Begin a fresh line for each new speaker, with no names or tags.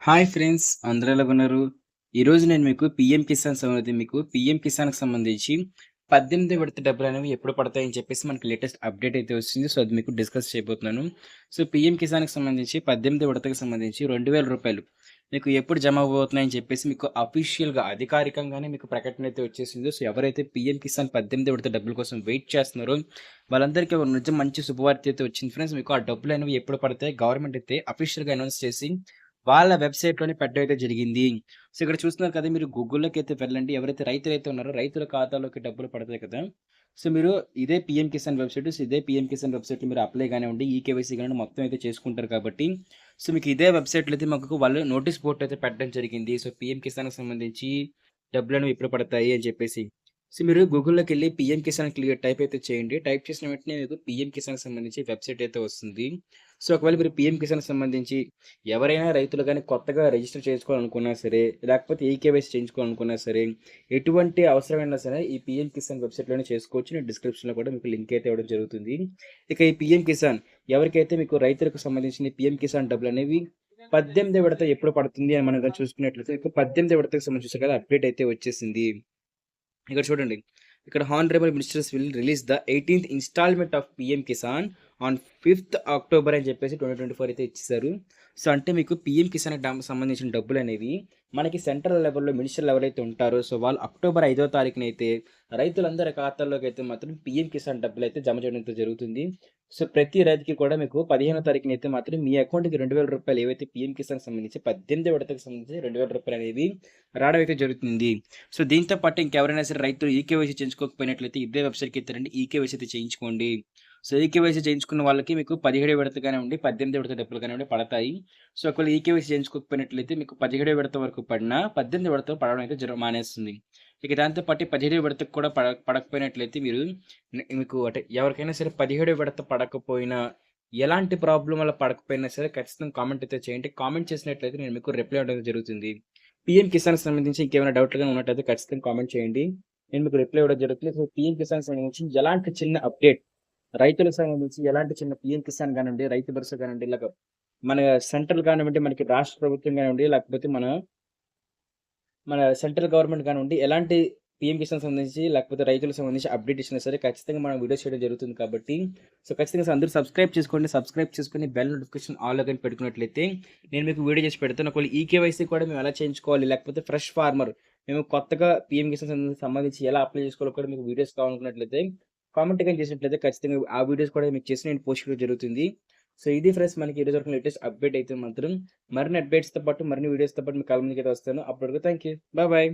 Hi friends, అందరూ ఎలాగున్నారు? ఈరోజు నేను మీకు పీఎం కిసాన్‌కి సంబంధించి 18 విడత డబ్బులనేవి ఎప్పుడు పడతాయని చెప్పేసి మనకి లేటెస్ట్ అప్డేట్ అయితే వచ్చింది. సో, అది మీకు డిస్కస్ చేయబోతున్నాను. సో, పీఎం కిసాన్‌కి సంబంధించి 18 విడతకి సంబంధించి రూ. 2000 మీకు ఎప్పుడు జమ అవ్వబోతున్నాయని చెప్పేసి మీకు అఫీషియల్‌గా అధికారికంగానే మీకు ప్రకటన అయితే వచ్చేసింది. సో, ఎవరైతే పీఎం కిసాన్ 18 విడత డబ్బుల కోసం వెయిట్ చేస్తున్నారో వాళ్ళందరికీ ఒక నిజం మంచి శుభవార్త అయితే వచ్చింది ఫ్రెండ్స్. మీకు ఆ డబ్బులనేవి ఎప్పుడు పడతాయి గవర్నమెంట్ అయితే అఫీషియల్‌గా అనౌన్స్ చేసి వాళ్ళ వెబ్‌సైట్‌లోనే పెట్టడం అయితే జరిగింది. సో, ఇక్కడ చూస్తున్నారు కదా! మీరు గూగుల్‌లోకైతే వెళ్ళండి. ఎవరైతే రైతులైతే ఉన్నారో రైతుల ఖాతాలోకి డబ్బులు పడతాయి కదా! సో, మీరు ఇదే పీఎం కిసాన్ వెబ్‌సైట్. సో, ఇదే పీఎం కిసాన్ వెబ్‌సైట్‌లో మీరు అప్లై గానివ్వండి, ఈకేవైసీ గానివ్వండి మొత్తం అయితే చేసుకుంటారు కాబట్టి, సో, మీకు ఇదే వెబ్‌సైట్‌లో అయితే మాకు వాళ్ళు నోటీస్ బోర్డ్ అయితే పెట్టడం జరిగింది. సో, పీఎం కిసాన్‌కి సంబంధించి డబ్బులనేవి ఎప్పుడు పడతాయి అని చెప్పేసి. సో, మీరు గూగుల్‌లోకెళ్ళి పీఎం కిసాన్ టైప్ అయితే చేయండి. టైప్ చేసిన వెంటనే మీకు పీఎం కిసాన్‌కి సంబంధించి వెబ్‌సైట్ అయితే వస్తుంది. సో, ఒకవేళ మీరు పీఎం కిసాన్‌కి సంబంధించి ఎవరైనా రైతులు గాని కొత్తగా రిజిస్టర్ చేసుకోవాలనుకున్నా సరే, లేకపోతే ఈకేవైసీ చేయించుకోవాలనుకున్నా సరే, ఎటువంటి అవసరమైనా సరే ఈ పీఎం కిసాన్ వెబ్‌సైట్‌లోనే చేసుకోవచ్చు. నేను డిస్క్రిప్షన్‌లో కూడా మీకు లింక్ అయితే ఇవ్వడం జరుగుతుంది. ఇక ఈ పీఎం కిసాన్ ఎవరికైతే మీకు రైతులకు సంబంధించిన పీఎం కిసాన్ డబ్బులనేవి 18 విడత ఎప్పుడు పడుతుంది అని మనం గాని చూసుకున్నట్లయితే ఇక 18 విడతకు సంబంధించి చూసారు కదా! అప్డేట్ అయితే వచ్చేసింది. ఇక్కడ చూడండి. ఇక్కడ honourable ministers will release the 18థ్ instalment of PM Kisan on fifth October అని చెప్పేసి 2024 అయితే ఇచ్చేసారు. సో, అంటే మీకు పీఎం కిసాన్‌కి సంబంధించిన డబ్బులనేవి మనకి సెంట్రల్ లెవెల్‌లో మినిస్టర్లు ఎవరైతే ఉంటారో, సో, వాళ్ళు అక్టోబర్ 5వ తారీఖునైతే రైతులందరి ఖాతాల్లోకైతే మాత్రం పీఎం కిసాన్ డబ్బులైతే జమ చేయడం అయితే జరుగుతుంది. సో, ప్రతి రైతుకి కూడా మీకు 15వ తారీఖునైతే మాత్రం మీ అకౌంట్‌కి రూ. 2000 ఏవైతే పీఎం కిసాన్‌కి సంబంధించి 18 విడతకు సంబంధించి రూ. 2000 అనేవి రావడం అయితే జరుగుతుంది. సో, దీంతో పాటు ఇంకెవరైనా సరే రైతులు ఈకేవైసీ చేయించుకోకపోయినట్లయితే ఇదే వెబ్‌సైట్‌కి రండి. ఈకేవైసీ అయితే చేయించుకోండి. సో, ఈకేవైసీ చేయించుకున్న వాళ్ళకి మీకు 17 విడత కానివ్వండి, 18 విడత డబ్బులు కానివ్వండి పడతాయి. సో, ఒకవేళ ఈకేవైసీ చేయించుకోకపోయినట్లయితే మీకు 17 విడత వరకు పడినా, 18 విడత పడడం అయితే మానేస్తుంది. ఇక దాంతో పాటు 17 విడతకు కూడా పడకపోయినట్లయితే మీరు మీకు అంటే ఎవరికైనా సరే 17 విడత పడకపోయినా, ఎలాంటి ప్రాబ్లమ్ వల్ల పడకపోయినా సరే ఖచ్చితంగా కామెంట్ అయితే చేయండి. కామెంట్ చేసినట్లయితే నేను మీకు రిప్లై ఇవ్వడం జరుగుతుంది. పీఎం కిసాన్‌కి సంబంధించి ఇంకేమైనా డౌట్‌లు గాని ఉన్నట్టయితే ఖచ్చితంగా కామెంట్ చేయండి. నేను మీకు రిప్లై ఇవ్వడం జరుగుతుంది. సో, పీఎం కిసాన్‌కి సంబంధించి ఎలాంటి చిన్న అప్డేట్, రైతులకు సంబంధించి ఎలాంటి చిన్న పీఎం కిసాన్ గానివ్వండి, రైతు భరోసా గానివ్వండి, ఇలాగ మన సెంట్రల్ కానివ్వండి, మనకి రాష్ట్ర ప్రభుత్వం గానివ్వండి, లేకపోతే మన మన సెంట్రల్ గవర్నమెంట్ కానివ్వండి, ఎలాంటి పీఎం కిసాన్ సంబంధించి లేకపోతే రైతులకు సంబంధించి అప్డేట్ ఇచ్చినా సరే ఖచ్చితంగా మనం వీడియోస్ చేయడం జరుగుతుంది కాబట్టి, సో, ఖచ్చితంగా అందరూ సబ్స్క్రైబ్ చేసుకోండి. సబ్స్క్రైబ్ చేసుకొని బెల్ నోటిఫికేషన్ ఆల్‌లో గాని పెట్టుకున్నట్లయితే నేను మీకు వీడియో చేసి పెడతాను. ఒకవేళ ఈకేవైసీ కూడా మేము ఎలా చేయించుకోవాలి, లేకపోతే ఫ్రెష్ ఫార్మర్ మేము కొత్తగా పీఎం కిసాన్ సంబంధించి ఎలా అప్లై చేసుకోవాలో కూడా మీకు వీడియోస్ కావాలనుకున్నట్లయితే కామెంట్ గాని చేసినట్లయితే ఖచ్చితంగా ఆ వీడియోస్ కూడా మీకు చేసి నేను పోస్ట్ చేయడం జరుగుతుంది. సో, ఇది ఫ్రెండ్స్ మనకి ఈరోజు వరకు లేటెస్ట్ అప్డేట్ అయితే మాత్రం మరిన్ని అప్డేట్స్‌తో పాటు, మరిన్ని వీడియోస్‌తో పాటు మీ కళ్ళ ముందుకైతే వస్తాను. అప్పటి వరకు థాంక్ యూ. Bye bye.